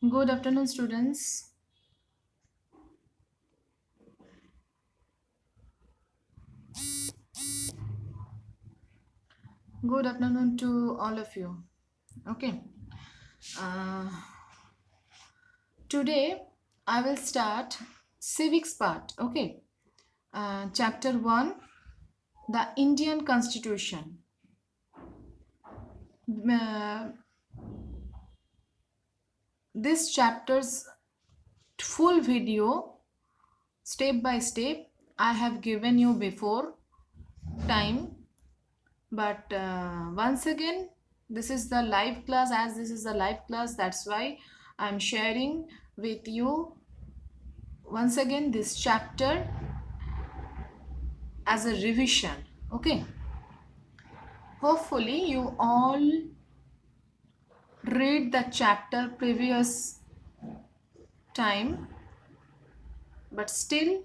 Good afternoon, students. Good afternoon to all of you. Okay. Uh, Today I will start civics part. Okay. Chapter 1, the Indian Constitution. Uh, this chapter's full video, step by step, I have given you before time. But once again, this is the live class. As this is the live class, that's why I'm sharing with you once again this chapter as a revision. Okay, hopefully you all read the chapter previous time, but still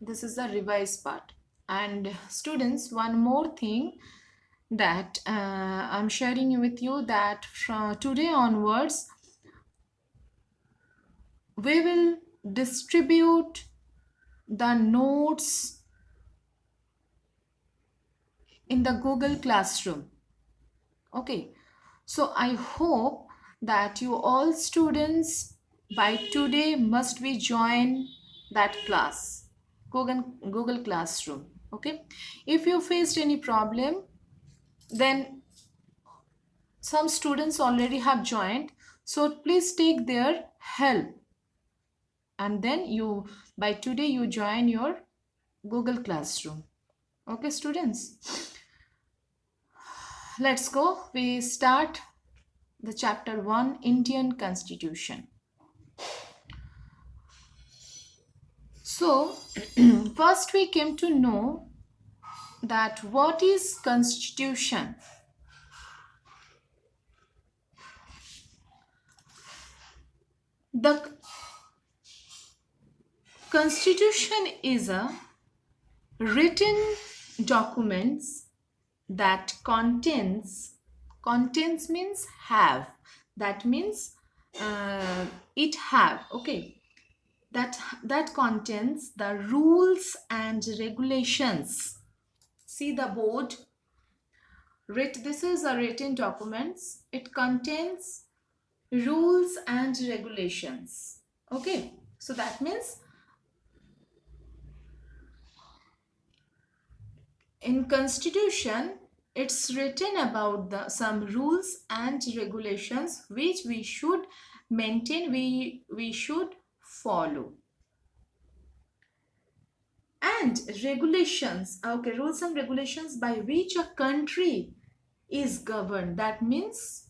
this is the revised part. And students, one more thing that I'm sharing with you, that from today onwards we will distribute the notes in the Google Classroom. Okay, so I hope that you all students by today must be join that class, Google Classroom. Okay, if you faced any problem, then some students already have joined, so please take their help, and then you by today you join your Google Classroom. Okay, students, let's go. We start the chapter 1, Indian Constitution. So, first we came to know that what is constitution. The constitution is a written documents that contains means have, that means it have, okay, that contains the rules and regulations. See the board. This is a written documents. It contains rules and regulations. Okay, so that means in constitution it's written about some rules and regulations which we should maintain, we should follow. And regulations, okay, rules and regulations by which a country is governed, that means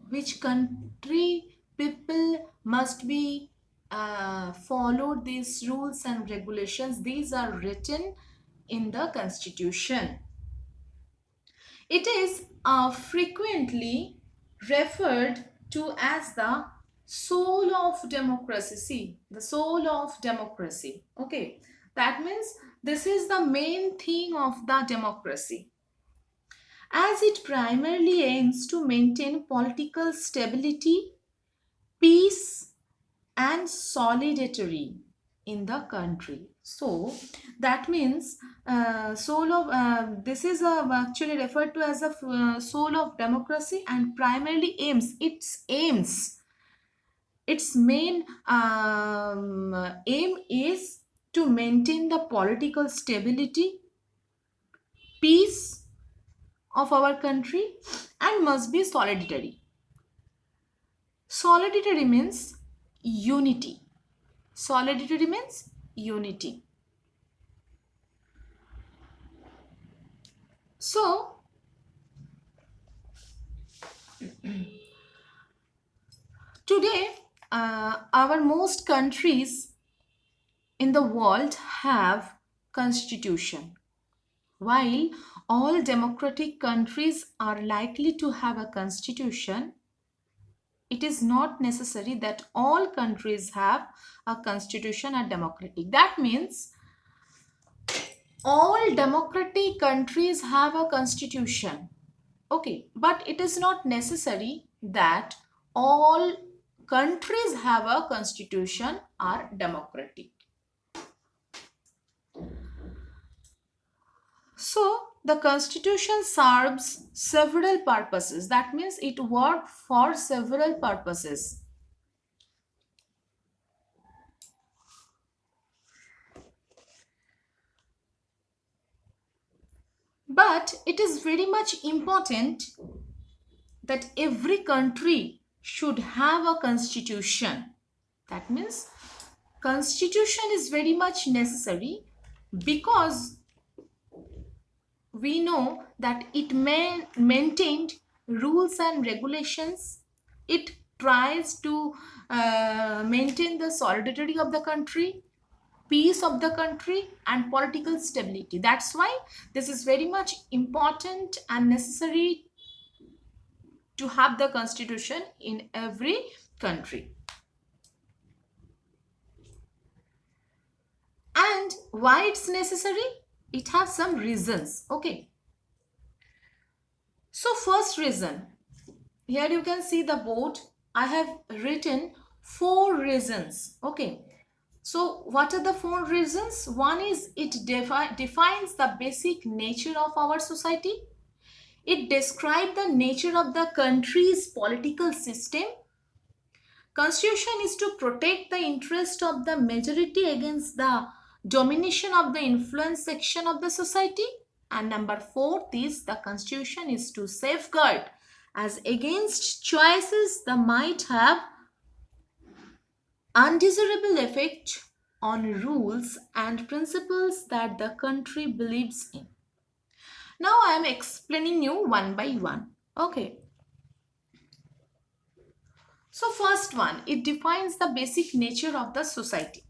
which country people must be follow these rules and regulations. These are written in the constitution. It is frequently referred to as the soul of democracy. See, the soul of democracy. Okay, that means this is the main thing of the democracy, as it primarily aims to maintain political stability, peace, and solidarity in the country. So that means soul of this is actually referred to as a soul of democracy, and primarily its main aim is to maintain the political stability, peace of our country, and must be solidarity. Solidarity means unity. Solidarity means unity. So, today, our most countries in the world have constitution. While all democratic countries are likely to have a constitution, it is not necessary that all countries have a constitution are democratic. That means all democratic countries have a constitution. Okay, but it is not necessary that all countries have a constitution are democratic. So the constitution serves several purposes. That means it works for several purposes. But it is very much important that every country should have a constitution. That means constitution is very much necessary because we know that it maintained rules and regulations. It tries to maintain the solidarity of the country, peace of the country, and political stability. That's why this is very much important and necessary to have the constitution in every country. And why it's necessary? It has some reasons. Okay. So first reason, here you can see the board. I have written 4 reasons. Okay. So what are the 4 reasons? One is it defines the basic nature of our society. It describes the nature of the country's political system. Constitution is to protect the interest of the majority against the domination of the influence section of the society. And number 4 is the constitution is to safeguard as against choices that might have undesirable effect on rules and principles that the country believes in. Now I am explaining you one by one. Okay. So first one, it defines the basic nature of the society.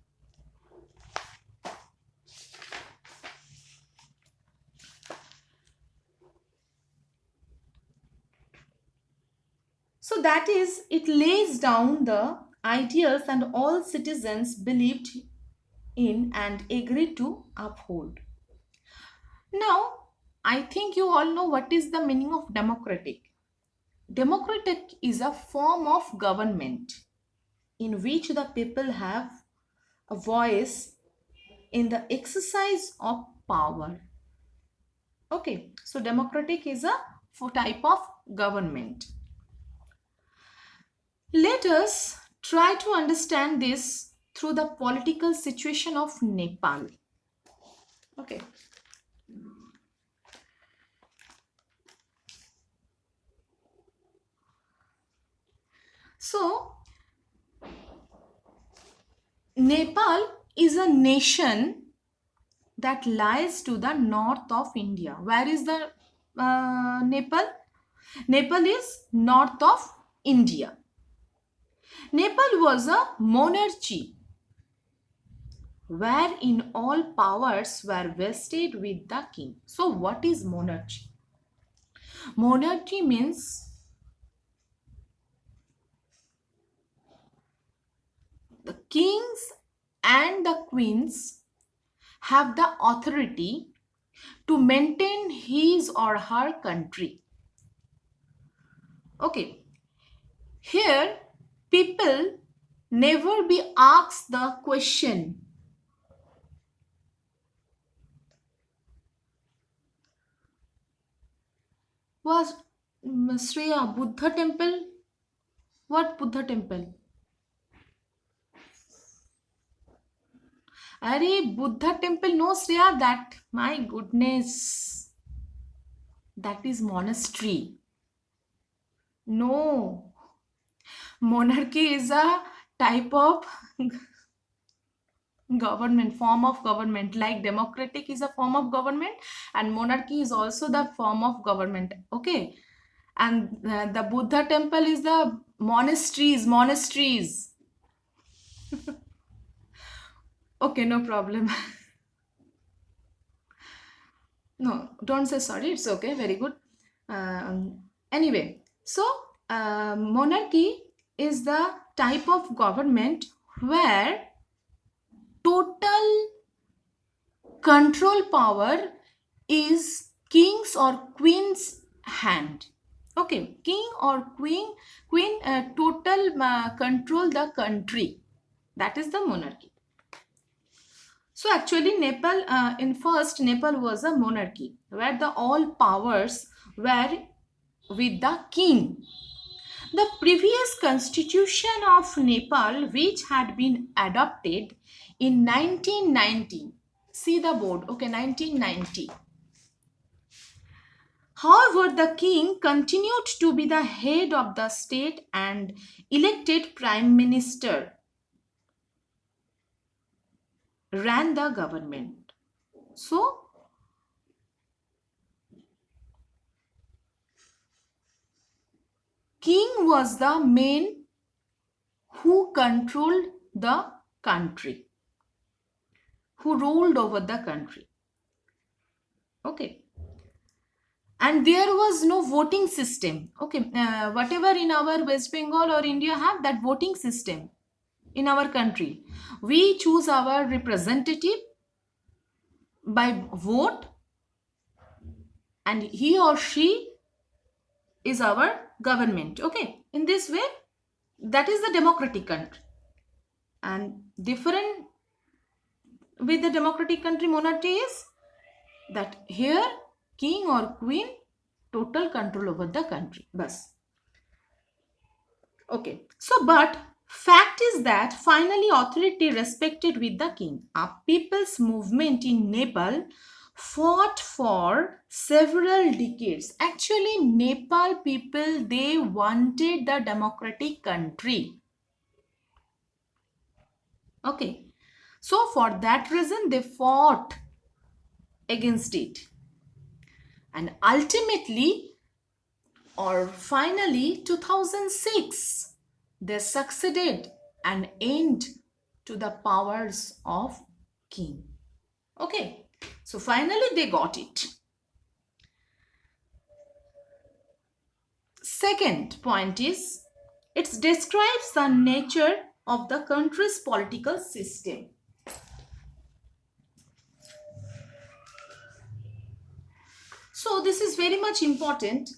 So that is, it lays down the ideals and all citizens believed in and agree to uphold. Now, I think you all know what is the meaning of democratic. Democratic is a form of government in which the people have a voice in the exercise of power. Okay, so democratic is a type of government. Let us try to understand this through the political situation of Nepal. Okay. So, Nepal is a nation that lies to the north of India. Where is the Nepal? Nepal is north of India. Nepal was a monarchy wherein all powers were vested with the king. So, what is monarchy? Monarchy means the kings and the queens have the authority to maintain his or her country. Okay, here people never be asked the question, was Shreya Buddha temple? What Buddha temple? Are Buddha temple? No, Shreya, that, my goodness, that is monastery. No, monarchy is a type of government, form of government, like democratic is a form of government and monarchy is also the form of government. Okay, and the Buddha temple is the monasteries. Okay, no problem. No, don't say sorry, it's okay, very good. Anyway, so monarchy is the type of government where total control power is king's or queen's hand. Okay, king or queen total control the country. That is the monarchy. So actually, Nepal in first Nepal was a monarchy where the all powers were with the king. The previous constitution of Nepal, which had been adopted in 1990, see the board, okay, 1990. However, the king continued to be the head of the state and elected prime minister ran the government. So, king was the main who controlled the country, who ruled over the country. Okay. And there was no voting system. Okay. Whatever in our West Bengal or India have that voting system in our country. We choose our representative by vote, and he or she is our government. Okay. In this way, that is the democratic country. And different with the democratic country monarchy is that here king or queen total control over the country. Bas. Okay. So, but fact is that finally authority respected with the king. A people's movement in Nepal fought for several decades. Actually, Nepal people, they wanted the democratic country. Okay. So, for that reason, they fought against it. And ultimately, or finally, 2006, they succeeded an end to the powers of king. Okay, so finally they got it. Second point is, it describes the nature of the country's political system. So this is very much important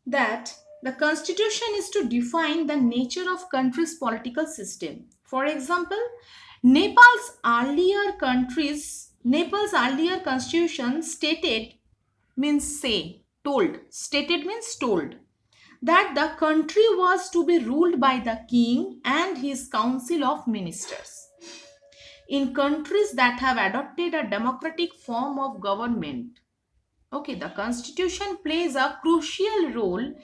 that the constitution is to define the nature of country's political system. For example, Nepal's earlier constitution stated means say, told, stated means told, that the country was to be ruled by the king and his council of ministers. In countries that have adopted a democratic form of government, okay, the constitution plays a crucial role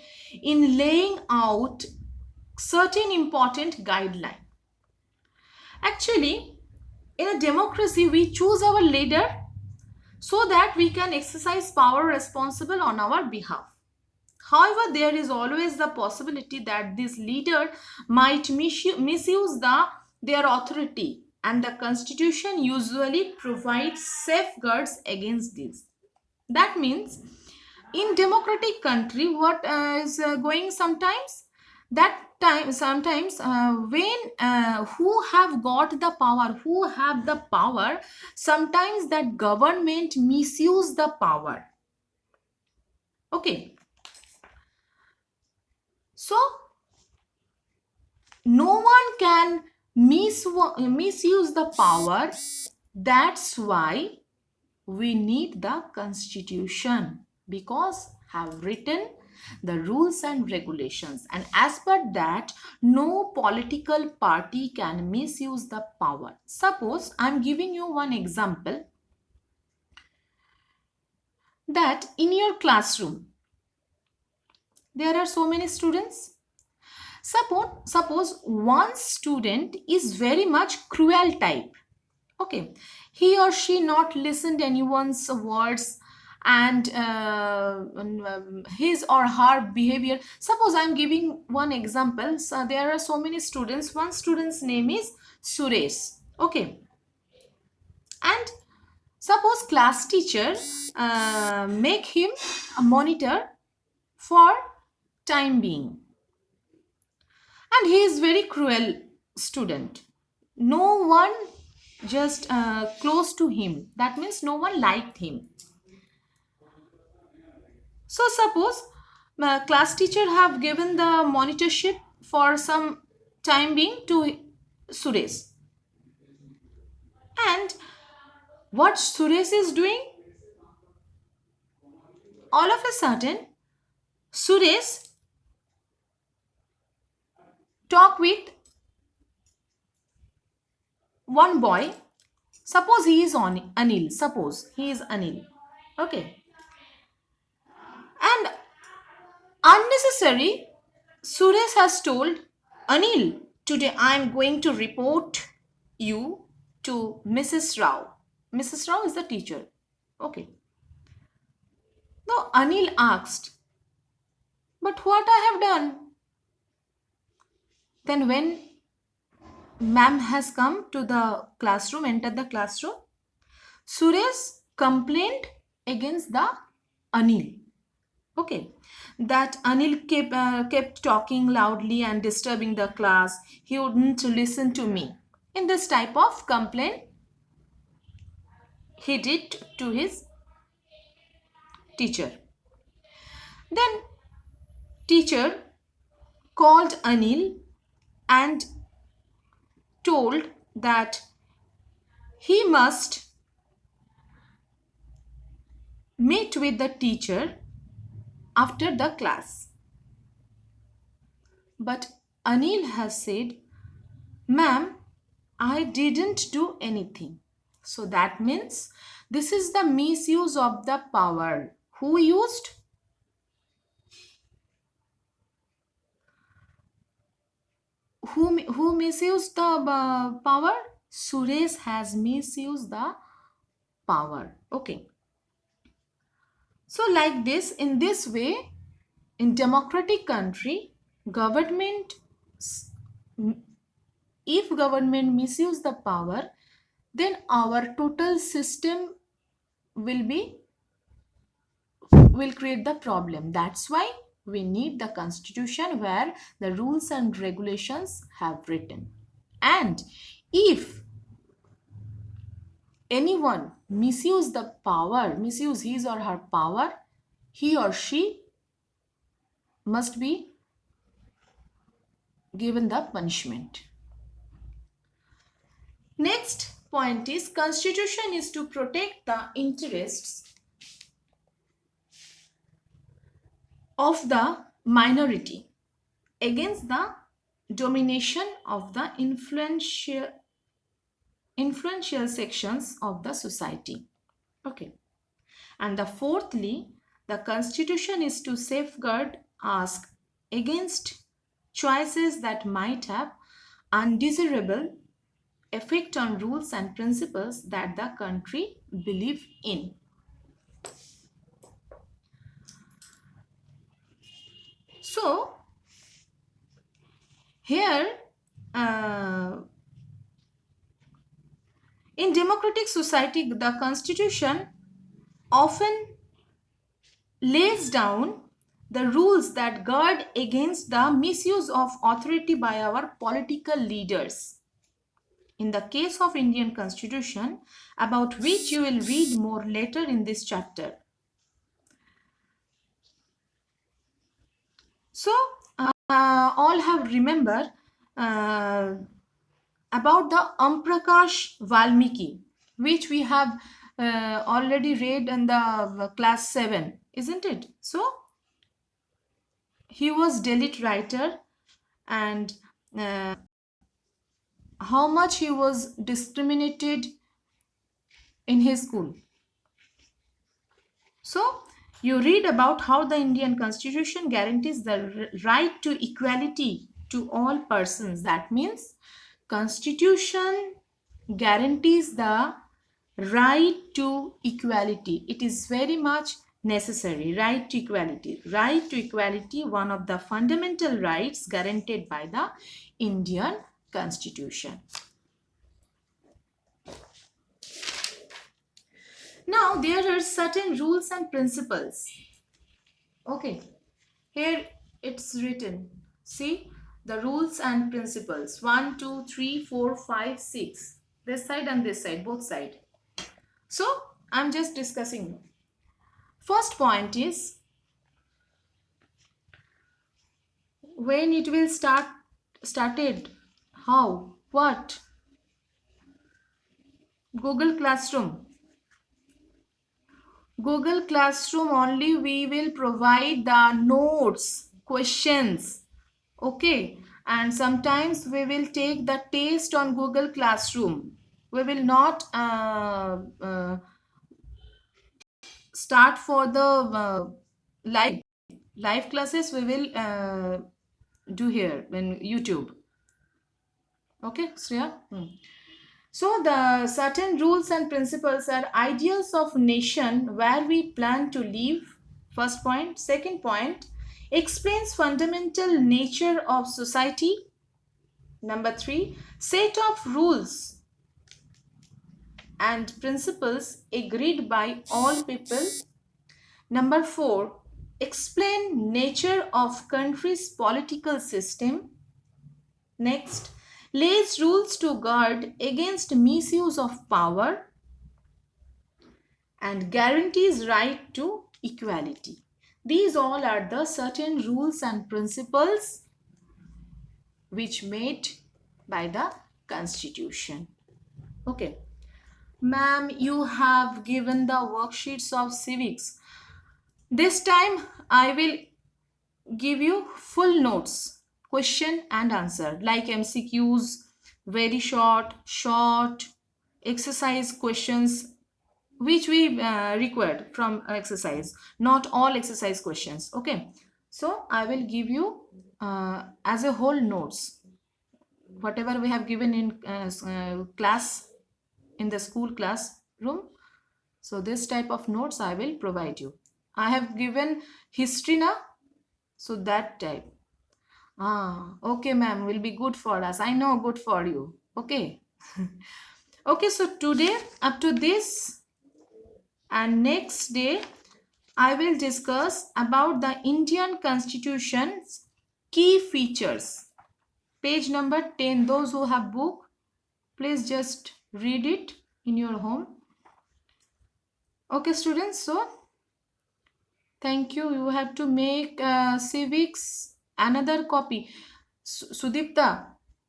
in laying out certain important guidelines. Actually, in a democracy, we choose our leader so that we can exercise power responsible on our behalf. However, there is always the possibility that this leader might misuse their authority, and the constitution usually provides safeguards against this. That means in democratic country, what is going sometimes, that time sometimes when who have got the power, who have the power, sometimes that government misuse the power. Okay, so no one can misuse the power. That's why we need the constitution, because have written the rules and regulations, and as per that no political party can misuse the power. Suppose I'm giving you one example, that in your classroom there are so many students. Suppose one student is very much cruel type. Okay, he or she not listened anyone's words, and his or her behavior. Suppose I'm giving one example. So there are so many students. One student's name is Suresh. Okay, and suppose class teacher make him a monitor for time being, and he is very cruel student. No one just close to him, that means no one liked him. So suppose class teacher have given the monitorship for some time being to Suresh. And what Suresh is doing, all of a sudden, Suresh talk with one boy. Suppose he is on Anil. Suppose he is Anil. Okay. And unnecessary, Suresh has told Anil, today I am going to report you to Mrs. Rao. Mrs. Rao is the teacher. Okay. Now Anil asked, but what I have done? Then when ma'am has come to the classroom, entered the classroom, Suresh complained against the Anil. Okay, that Anil kept talking loudly and disturbing the class. He wouldn't listen to me. In this type of complaint, he did to his teacher. Then teacher called Anil and told that he must meet with the teacher after the class. But Anil has said, ma'am, I didn't do anything. So that means this is the misuse of the power. Who used? Who misused the power? Suresh has misused the power. Okay. So like this, in this way, in democratic country, government, if government misuse the power, then our total system will be will create the problem. That's why we need the constitution where the rules and regulations have written. And if anyone misuse his or her power, he or she must be given the punishment. Next point is constitution is to protect the interests of the minority against the domination of the influential sections of the society. Okay. And the fourthly, the constitution is to safeguard us against choices that might have undesirable effect on rules and principles that the country believe in. So here in democratic society, the constitution often lays down the rules that guard against the misuse of authority by our political leaders. In the case of Indian constitution, about which you will read more later in this chapter. So all have remember about the Amprakash Valmiki, which we have already read in the class 7, isn't it? So he was Dalit writer, and how much he was discriminated in his school. So you read about how the Indian constitution guarantees the right to equality to all persons. That means constitution guarantees the right to equality. It is very much necessary. Right to equality. Right to equality, one of the fundamental rights guaranteed by the Indian constitution. Now there are certain rules and principles. Okay, here it's written. See the rules and principles. 1, 2, 3, 4, 5, 6. This side and this side, both side. So I'm just discussing. First point is When it will started? How? What? Google Classroom. Google Classroom only we will provide the notes, questions. Okay. And sometimes we will take the test on Google Classroom. We will not start for the live classes. We will do here in YouTube. Okay, Shreya? So the certain rules and principles are ideals of nation where we plan to live. First point. Second point, explains fundamental nature of society. Number 3, set of rules and principles agreed by all people. Number 4, explain nature of country's political system. Next, lays rules to guard against misuse of power and guarantees right to equality. These all are the certain rules and principles which made by the constitution. Okay. Ma'am, you have given the worksheets of civics. This time I will give you full notes, question and answer, like MCQs, very short exercise questions which we required from exercise, not all exercise questions. Okay, so I will give you as a whole notes, whatever we have given in class, in the school classroom. So this type of notes I will provide you. I have given history now, so that type. Okay, ma'am, will be good for us. I know, good for you. Okay. Okay, so today up to this, and next day I will discuss about the Indian Constitution's key features. Page number 10. Those who have book, please just read it in your home. Okay, students, so thank you. You have to make civics another copy. Sudipta,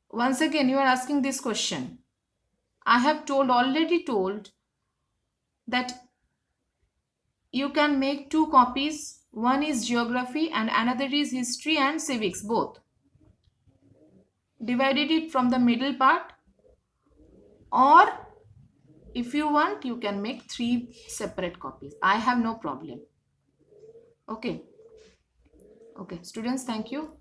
once again you are asking this question. I have already told that you can make two copies. One is geography and another is history and civics, both. Divided it from the middle part, or if you want you can make 3 separate copies. I have no problem. Okay. Okay, students, thank you.